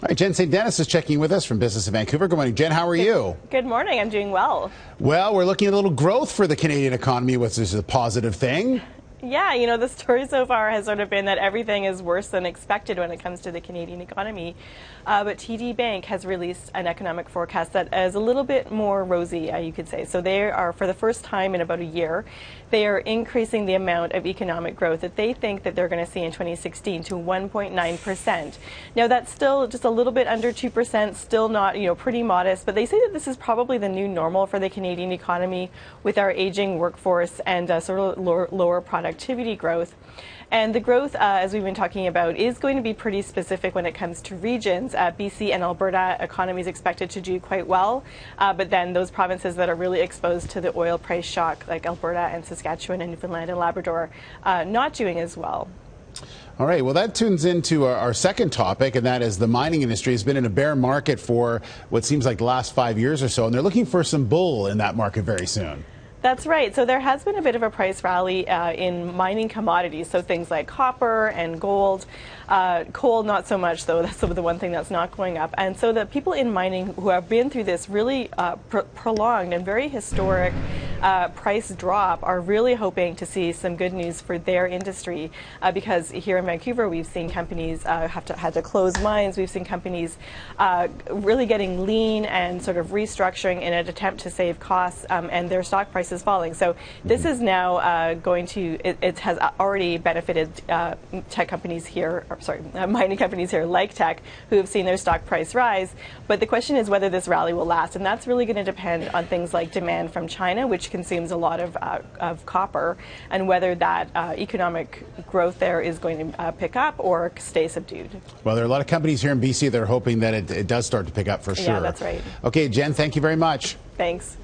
All right, Jen St. Dennis is checking with us from Business in Vancouver. Good morning, Jen. How are you? Good morning. I'm doing well. Well, we're looking at a little growth for the Canadian economy, which is a positive thing. Yeah, the story so far has sort of been that everything is worse than expected when it comes to the Canadian economy. But TD Bank has released an economic forecast that is a little bit more rosy, you could say. So they are, for the first time in about a year, they are increasing the amount of economic growth that they think that they're going to see in 2016 to 1.9%. Now, that's still just a little bit under 2%, still not, pretty modest. But they say that this is probably the new normal for the Canadian economy with our aging workforce and sort of lower productivity growth. And the growth, as we've been talking about, is going to be pretty specific when it comes to regions. BC and Alberta economies expected to do quite well, but then those provinces that are really exposed to the oil price shock, like Alberta and Saskatchewan and Newfoundland and Labrador, not doing as well. All right, well, that tunes into our second topic, and that is the mining industry has been in a bear market for what seems like the last 5 years or so, and they're looking for some bull in that market very soon. That's right. So there has been a bit of a price rally in mining commodities, so things like copper and gold. Coal, not so much, though. That's the one thing that's not going up. And so the people in mining who have been through this really prolonged and very historic price drop are really hoping to see some good news for their industry, because here in Vancouver we've seen companies had to close mines. We've seen companies really getting lean and sort of restructuring in an attempt to save costs, and their stock price is falling. So this is now going to, it has already benefited tech companies here, mining companies here like Teck, who have seen their stock price rise. But the question is whether this rally will last, and that's really going to depend on things like demand from China, which consumes a lot of copper, and whether that economic growth there is going to pick up or stay subdued. Well, there are a lot of companies here in BC that are hoping that it does start to pick up for sure. Yeah, that's right. Okay, Jen, thank you very much. Thanks.